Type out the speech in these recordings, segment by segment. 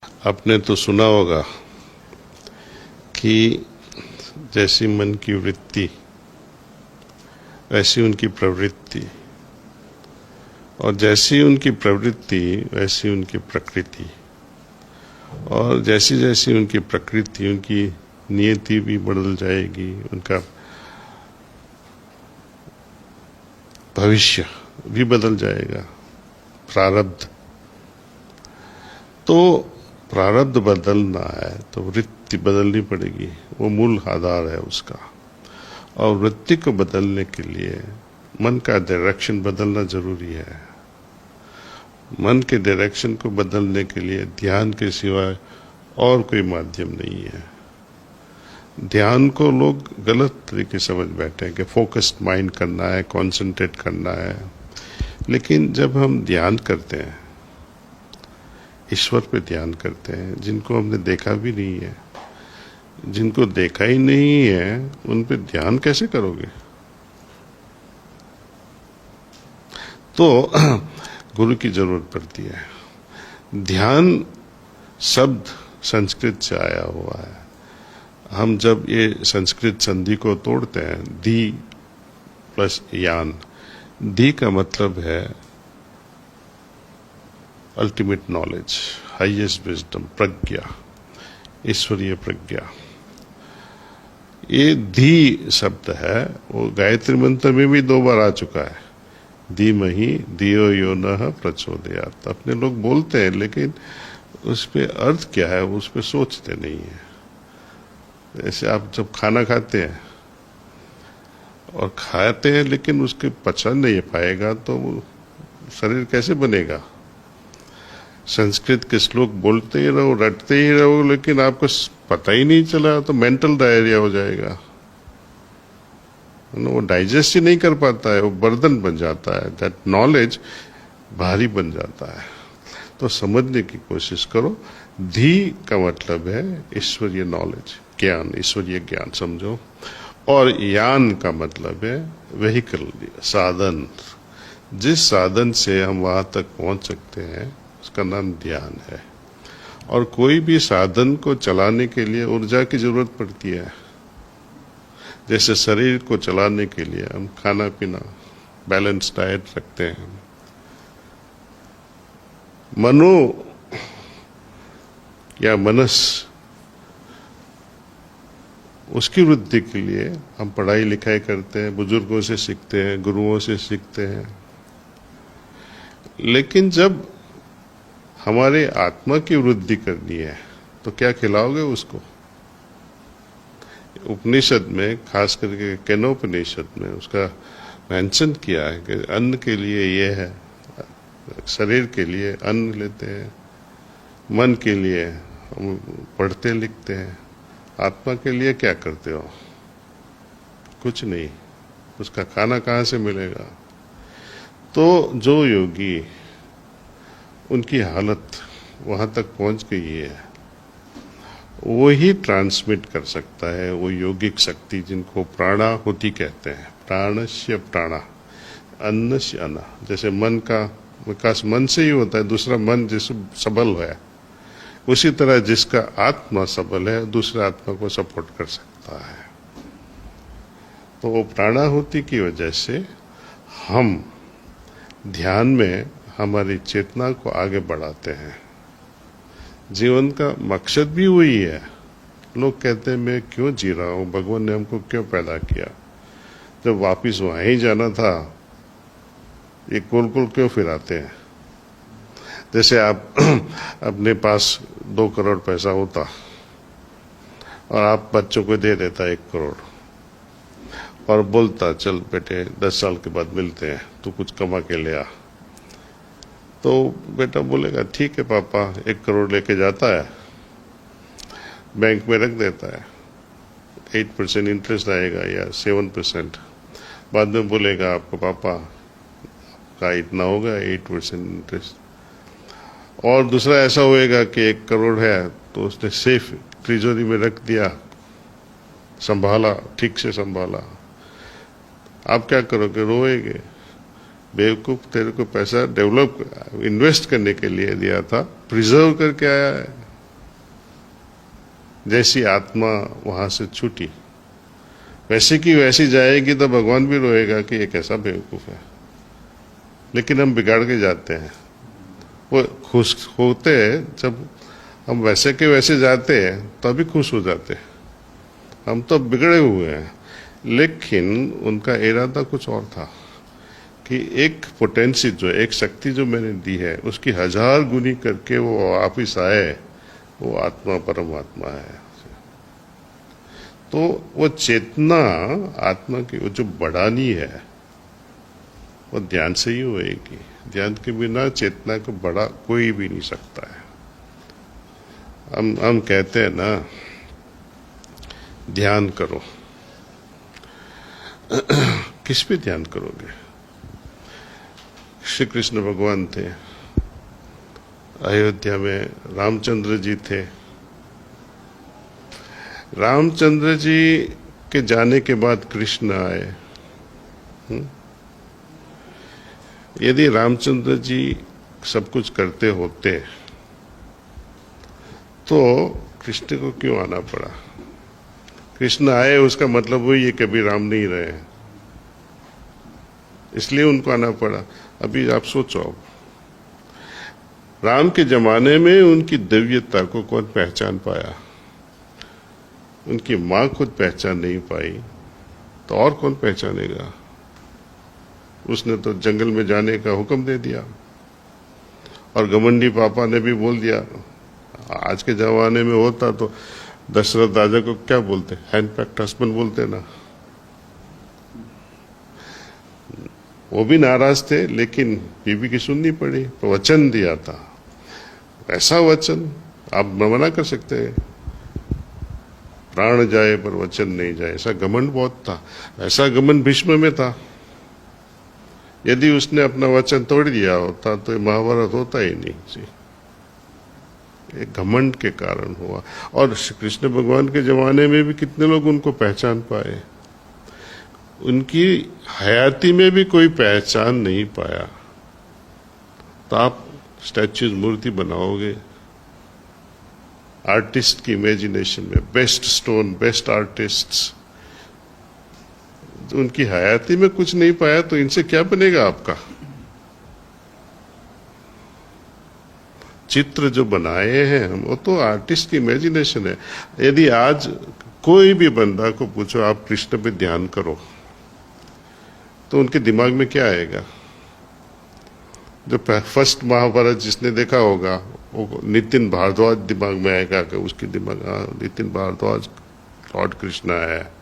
आपने तो सुना होगा कि जैसी मन की वृत्ति वैसी उनकी प्रवृत्ति, और जैसी उनकी प्रवृत्ति वैसी उनकी प्रकृति, और जैसी जैसी उनकी प्रकृति उनकी नियति भी बदल जाएगी, उनका भविष्य भी बदल जाएगा, प्रारब्ध। तो प्रारब्ध बदलना है तो वृत्ति बदलनी पड़ेगी, वो मूल आधार है उसका। और वृत्ति को बदलने के लिए मन का डायरेक्शन बदलना जरूरी है। मन के डायरेक्शन को बदलने के लिए ध्यान के सिवाय और कोई माध्यम नहीं है। ध्यान को लोग गलत तरीके से समझ बैठे हैं कि फोकस्ड माइंड करना है, कंसंट्रेट करना है। लेकिन जब हम ध्यान करते हैं, ईश्वर पे ध्यान करते हैं, जिनको हमने देखा भी नहीं है, जिनको देखा ही नहीं है, उन पे ध्यान कैसे करोगे? तो गुरु की जरूरत पड़ती है। ध्यान शब्द संस्कृत से आया हुआ है। हम जब ये संस्कृत संधि को तोड़ते हैं, धी प्लस यान, धी का मतलब है अल्टीमेट नॉलेज, हाईएस्ट विजडम, प्रज्ञा, ईश्वरीय प्रज्ञा। ये धी शब्द है, वो गायत्री मंत्र में भी 2 बार आ चुका है। धीमहि धियो यो नः प्रचोदयात्। अपने लोग बोलते हैं लेकिन उस पे अर्थ क्या है उस पे सोचते नहीं है। जैसे आप जब खाना खाते हैं और खाते हैं लेकिन उसके पचा नहीं पाएगा तो वो शरीर कैसे बनेगा? संस्कृत के श्लोक बोलते ही रहो, रटते ही रहो, लेकिन आपको पता ही नहीं चला तो मेंटल डायरिया हो जाएगा। वो डाइजेस्ट ही नहीं कर पाता है, वो बर्डन बन जाता है, दैट नॉलेज भारी बन जाता है। तो समझने की कोशिश करो। धी का मतलब है ईश्वरीय नॉलेज, ज्ञान, ईश्वरीय ज्ञान समझो। और यान का मतलब है व्हीकल, साधन। जिस साधन से हम वहां तक पहुंच सकते हैं उसका नाम ध्यान है। और कोई भी साधन को चलाने के लिए ऊर्जा की जरूरत पड़ती है। जैसे शरीर को चलाने के लिए हम खाना पीना, बैलेंस डाइट रखते हैं। मनो या मनस, उसकी वृद्धि के लिए हम पढ़ाई लिखाई करते हैं, बुजुर्गों से सीखते हैं, गुरुओं से सीखते हैं। लेकिन जब हमारे आत्मा की वृद्धि करनी है तो क्या खिलाओगे उसको? उपनिषद में, खास करके केनोपनिषद में उसका मेंशन किया है कि अन्न के लिए ये है, शरीर के लिए अन्न लेते हैं, मन के लिए हम पढ़ते लिखते हैं, आत्मा के लिए क्या करते हो? कुछ नहीं। उसका खाना कहाँ से मिलेगा? तो जो योगी, उनकी हालत वहां तक पहुंच गई है, वो ही ट्रांसमिट कर सकता है वो योगिक शक्ति जिनको प्राणाहुति कहते हैं। प्राणस्य प्राणा, अन्नस्य अन्न। जैसे मन का विकास मन से ही होता है, दूसरा मन जिस सबल है, उसी तरह जिसका आत्मा सबल है दूसरा आत्मा को सपोर्ट कर सकता है। तो वो प्राणाहुति की वजह से हम ध्यान में हमारी चेतना को आगे बढ़ाते हैं। जीवन का मकसद भी वही है। लोग कहते हैं मैं क्यों जी रहा हूं, भगवान ने हमको क्यों पैदा किया? जब वापिस वहां ही जाना था, ये गोल गोल क्यों फिराते हैं? जैसे आप अपने पास 2 करोड़ पैसा होता और आप बच्चों को दे देता 1 करोड़ और बोलता चल बेटे 10 साल के बाद मिलते हैं, तू कुछ कमा के ले आ। तो बेटा बोलेगा ठीक है पापा, 1 करोड़ लेके जाता है, बैंक में रख देता है, 8% इंटरेस्ट आएगा या 7%। बाद में बोलेगा आपको पापा का इतना होगा 8% इंटरेस्ट। और दूसरा ऐसा होएगा कि 1 करोड़ है तो उसने सेफ ट्रेजरी में रख दिया, संभाला, ठीक से संभाला। आप क्या करोगे? रोएगे, बेवकूफ, तेरे को पैसा डेवलप इन्वेस्ट करने के लिए दिया था, प्रिजर्व करके आया है। जैसी आत्मा वहां से छूटी, वैसे की वैसी जाएगी तो भगवान भी रोएगा कि ये कैसा बेवकूफ है। लेकिन हम बिगाड़ के जाते हैं। वो खुश होते हैं जब हम वैसे के वैसे जाते हैं तभी खुश हो जाते हैं। हम तो बिगड़े हुए हैं। लेकिन उनका इरादा कुछ और था कि एक पोटेंसी जो एक शक्ति जो मैंने दी है उसकी 1000 गुनी करके वो वापिस आए, वो आत्मा परमात्मा है। तो वो चेतना आत्मा की वो जो बढ़ानी है वो ध्यान से ही होएगी। ध्यान के बिना चेतना को बढ़ा कोई भी नहीं सकता है। हम कहते हैं ना ध्यान करो। किस पे ध्यान करोगे? श्री कृष्ण भगवान थे, अयोध्या में रामचंद्र जी थे। रामचंद्र जी के जाने के बाद कृष्ण आए। यदि रामचंद्र जी सब कुछ करते होते तो कृष्ण को क्यों आना पड़ा? कृष्ण आए उसका मतलब वही है कि अभी राम नहीं रहे, इसलिए उनको आना पड़ा। अभी आप सोचो, राम के जमाने में उनकी दिव्यता को कौन पहचान पाया? उनकी मां खुद पहचान नहीं पाई तो और कौन पहचानेगा? उसने तो जंगल में जाने का हुक्म दे दिया और घमंडी पापा ने भी बोल दिया। आज के जमाने में होता तो दशरथ राजा को क्या बोलते? हैंडपैक्ड हस्बैंड बोलते ना। वो भी नाराज थे लेकिन बीबी की सुननी पड़ी, तो वचन दिया था। ऐसा वचन आप मना कर सकते हैं? प्राण जाए पर वचन नहीं जाए, ऐसा घमंड बहुत था। ऐसा घमंड भीष्म में था। यदि उसने अपना वचन तोड़ दिया होता तो महाभारत होता ही नहीं जी। एक घमंड के कारण हुआ। और श्री कृष्ण भगवान के जमाने में भी कितने लोग उनको पहचान पाए? उनकी हयाती में भी कोई पहचान नहीं पाया। तो आप स्टैच्यूज मूर्ति बनाओगे आर्टिस्ट की इमेजिनेशन में, बेस्ट स्टोन, बेस्ट आर्टिस्ट्स, उनकी हयाती में कुछ नहीं पाया तो इनसे क्या बनेगा आपका? चित्र जो बनाए हैं हम, वो तो आर्टिस्ट की इमेजिनेशन है। यदि आज कोई भी बंदा को पूछो आप कृष्ण पे ध्यान करो तो उनके दिमाग में क्या आएगा? जो फर्स्ट महाभारत जिसने देखा होगा वो नितिन भारद्वाज दिमाग में आएगा कि उसके दिमाग, नितिन भारद्वाज लॉर्ड कृष्णा है।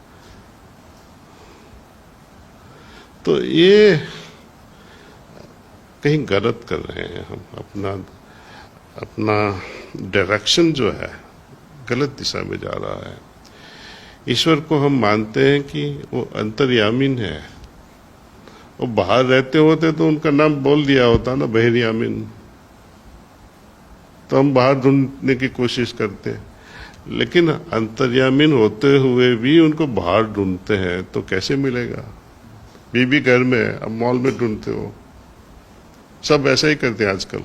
तो ये कहीं गलत कर रहे हैं हम। अपना डायरेक्शन जो है गलत दिशा में जा रहा है। ईश्वर को हम मानते हैं कि वो अंतर्यामीन है। वो बाहर रहते होते तो उनका नाम बोल दिया होता ना, बहिर्यामीन। तो हम बाहर ढूंढने की कोशिश करते हैं, लेकिन अंतर्यामीन होते हुए भी उनको बाहर ढूंढते हैं तो कैसे मिलेगा? बीबी घर में, अब मॉल में ढूंढते हो। सब ऐसा ही करते हैं आजकल।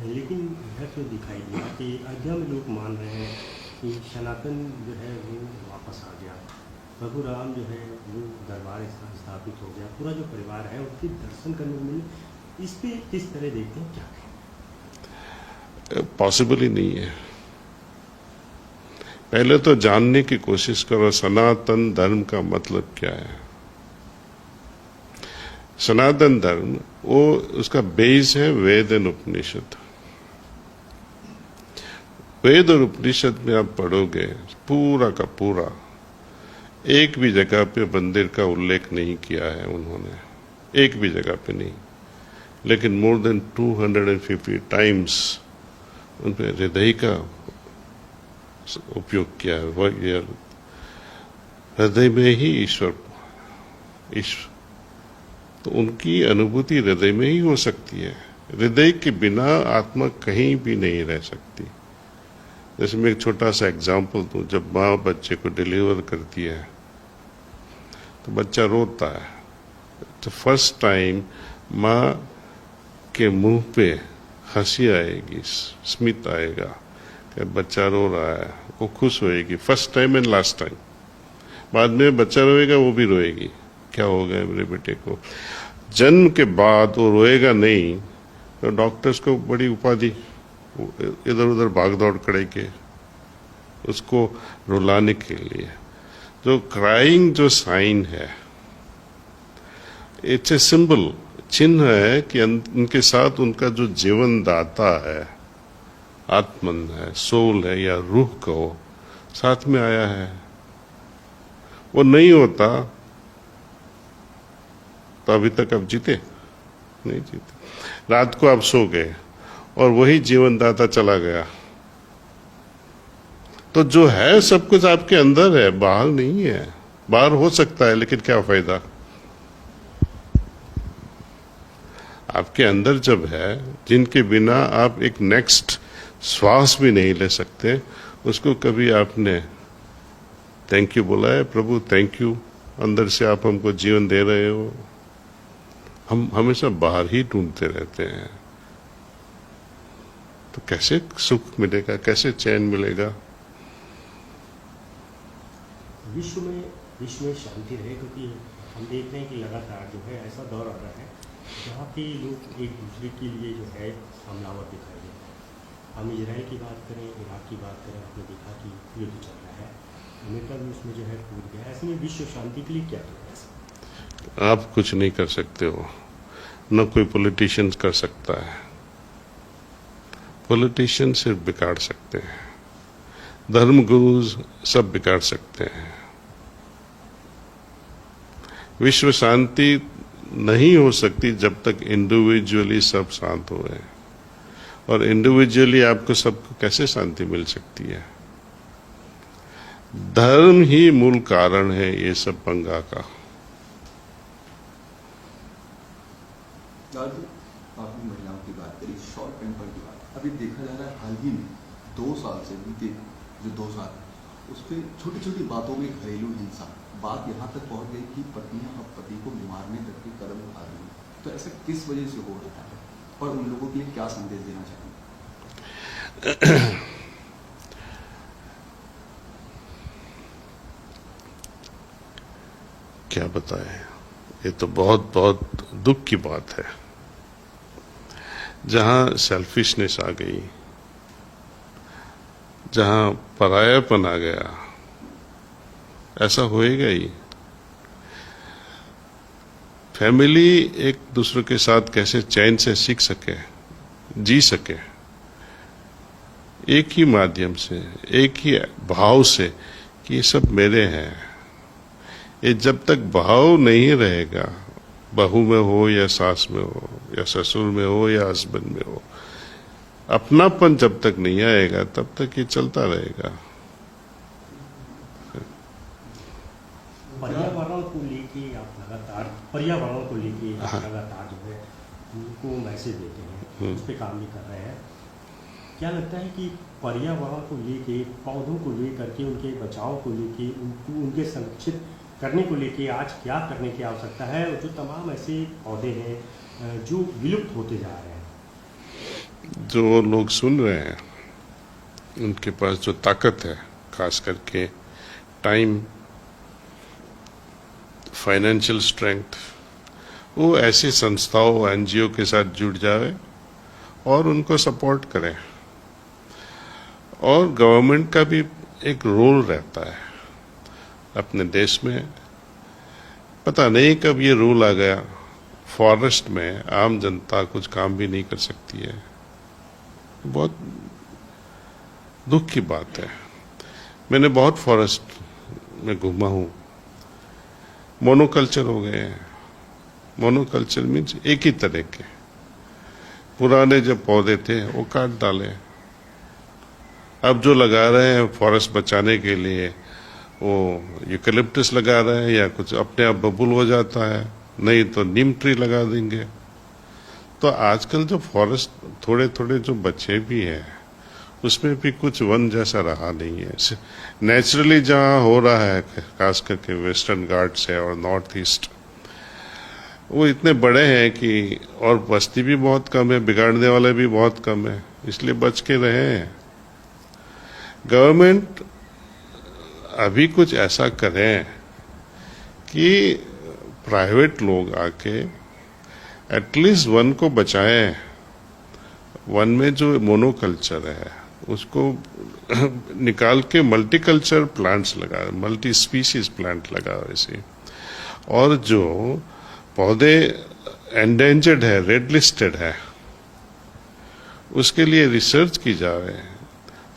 लेकिन यह क्यों दिखाई दिया कि अयोध्या में लोग मान रहे हैं कि सनातन जो है वो वापस आ गया, प्रभु राम जो है वो दरबार स्थापित हो गया, पूरा जो परिवार है उसके दर्शन करने को मिले। इस पे किस तरह देखते हैं, क्या कहें? पॉसिबल ही नहीं है। पहले तो जानने की कोशिश करो सनातन धर्म का मतलब क्या है। सनातन धर्म वो उसका बेस है वेद एंड उपनिषद। वेद और उपनिषद में आप पढ़ोगे पूरा का पूरा एक भी जगह पे मंदिर का उल्लेख नहीं किया है उन्होंने, एक भी जगह पे नहीं। लेकिन मोर देन 250 टाइम्स उन पे हृदय का उपयोग किया है। वह हृदय में ही ईश्वर तो उनकी अनुभूति हृदय में ही हो सकती है। हृदय के बिना आत्मा कहीं भी नहीं रह सकती। जैसे मैं एक छोटा सा एग्जाम्पल दूं, जब माँ बच्चे को डिलीवर करती है तो बच्चा रोता है। तो फर्स्ट टाइम माँ के मुंह पे हंसी आएगी, स्मित आएगा कि बच्चा रो रहा है, वो खुश होएगी, first time and last time. बाद में बच्चा रोएगा, वो भी रोएगी, क्या हो गया मेरे बेटे को। जन्म के बाद वो रोएगा नहीं तो डॉक्टर्स को बड़ी उपाधि, इधर उधर भाग दौड़ करेंगे उसको रुलाने के लिए। जो क्राइंग जो साइन है, इट्स ए सिंबल, चिन्ह है कि उनके साथ उनका जो जीवन दाता है, आत्मन है, सोल है या रूह कहो, साथ में आया है। वो नहीं होता तो अभी तक आप जीते नहीं जीते। रात को आप सो गए और वही जीवनदाता चला गया, तो जो है सब कुछ आपके अंदर है, बाहर नहीं है। बाहर हो सकता है लेकिन क्या फायदा, आपके अंदर जब है, जिनके बिना आप एक नेक्स्ट श्वास भी नहीं ले सकते, उसको कभी आपने थैंक यू बोला है, प्रभु थैंक यू, अंदर से आप हमको जीवन दे रहे हो। हम हमेशा बाहर ही ढूंढते रहते हैं, तो कैसे सुख मिलेगा, कैसे चैन मिलेगा। विश्व में शांति रहे, क्योंकि हम देख रहे हैं कि लगातार जो है ऐसा दौर आ रहा है जहाँ पे लोग एक दूसरे के लिए जो है हमलावर दिखाई देते हैं। हम इजराइल की बात करें, इराक की बात करें, आपने देखा कि युद्ध चल रहा है, अमेरिका भी उसमें जो है कूद गया। ऐसे में विश्व शांति के लिए क्या किया? आप कुछ नहीं कर सकते हो, न कोई पॉलिटिशियन कर सकता है। पॉलिटिशियन सिर्फ बिगाड़ सकते हैं, धर्म गुरु सब बिगाड़ सकते हैं। विश्व शांति नहीं हो सकती जब तक इंडिविजुअली सब शांत हो रहे हैं, और इंडिविजुअली आपको सबको कैसे शांति मिल सकती है। धर्म ही मूल कारण है ये सब पंगा का। आपने महिलाओं की बात करी, शॉर्ट टेम्पर की बात अभी देखा जा रहा है हाल ही में 2 साल से बीते जो 2 साल उस पर छोटी छोटी बातों में घरेलू हिंसा, बात यहाँ तक पहुँच गई कि पत्नियां अब पति को मारने तक के कदम उठा रही हैं। तो ऐसा किस वजह से हो रहा है और उन लोगों के लिए क्या संदेश देना चाहिए? क्या बताएं, ये तो बहुत बहुत दुख की बात है। जहां सेल्फिशनेस आ गई, जहां परायापन आ गया, ऐसा होएगा ही। फैमिली एक दूसरे के साथ कैसे चैन से सीख सके, जी सके, एक ही माध्यम से, एक ही भाव से कि ये सब मेरे हैं। ये जब तक भाव नहीं रहेगा, बहू में हो या सास में हो या ससुर में हो या हस्बैंड में हो, अपनापन जब तक नहीं आएगा तब तक ये चलता रहेगा। पर्यावरण को लेके आप लगातार जो है उनको मैसेज देते हैं, उस पर काम भी कर रहे हैं। क्या लगता है कि पर्यावरण को लेके, पौधों को लेकर के, उनके बचाव को लेके, उनके संरक्षित करने को लेके आज क्या करने की आवश्यकता है, और जो तमाम ऐसे पौधे हैं जो विलुप्त होते जा रहे हैं? जो लोग सुन रहे हैं उनके पास जो ताकत है, खास करके टाइम, फाइनेंशियल स्ट्रेंथ, वो ऐसी संस्थाओं, एनजीओ के साथ जुड़ जाए और उनको सपोर्ट करें। और गवर्नमेंट का भी एक रोल रहता है अपने देश में। पता नहीं कब ये रूल आ गया, फॉरेस्ट में आम जनता कुछ काम भी नहीं कर सकती है। बहुत दुख की बात है। मैंने बहुत फॉरेस्ट में घूमा हूँ, मोनोकल्चर हो गए हैं। मोनोकल्चर मीन्स एक ही तरह के पुराने जो पौधे थे वो काट डाले, अब जो लगा रहे हैं फॉरेस्ट बचाने के लिए वो यूकेलिप्टस लगा रहे हैं, या कुछ अपने आप बबूल हो जाता है, नहीं तो नीम ट्री लगा देंगे। तो आजकल जो फॉरेस्ट थोड़े थोड़े जो बच्चे भी हैं उसमें भी कुछ वन जैसा रहा नहीं है। नेचुरली जहाँ हो रहा है, खास करके वेस्टर्न घाट्स है और नॉर्थ ईस्ट, वो इतने बड़े हैं कि और बस्ती भी बहुत कम है, बिगाड़ने वाले भी बहुत कम है, इसलिए बच के रहे हैं। गवर्नमेंट अभी कुछ ऐसा करें कि प्राइवेट लोग आके एटलीस्ट वन को बचाएं। वन में जो मोनोकल्चर है उसको निकाल के मल्टीकल्चर प्लांट्स लगा, मल्टी स्पीशीज प्लांट लगा वैसे। और जो पौधे एंडेंजर्ड है, रेड लिस्टेड है, उसके लिए रिसर्च की जाए।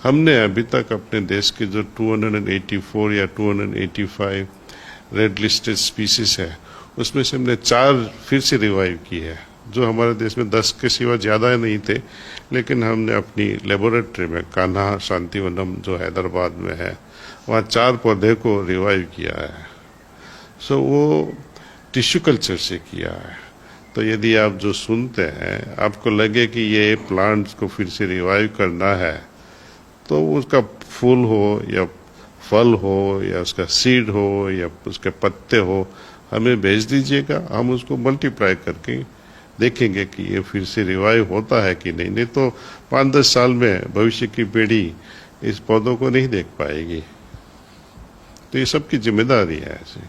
हमने अभी तक अपने देश के जो 284 या 285 रेड लिस्टेड स्पीसीज है उसमें से हमने 4 फिर से रिवाइव की है, जो हमारे देश में 10 के सिवा ज़्यादा नहीं थे, लेकिन हमने अपनी लेबोरेटरी में कान्हा शांतिवनम जो हैदराबाद में है वहाँ 4 पौधे को रिवाइव किया है। सो वो टिश्यू कल्चर से किया है। तो यदि आप जो सुनते हैं आपको लगे कि ये प्लांट्स को फिर से रिवाइव करना है, तो उसका फूल हो या फल हो या उसका सीड हो या उसके पत्ते हो, हमें भेज दीजिएगा, हम उसको मल्टीप्लाई करके देखेंगे कि ये फिर से रिवाइव होता है कि नहीं। नहीं तो 5-10 साल में भविष्य की पीढ़ी इस पौधों को नहीं देख पाएगी। तो ये सबकी जिम्मेदारी है ऐसे।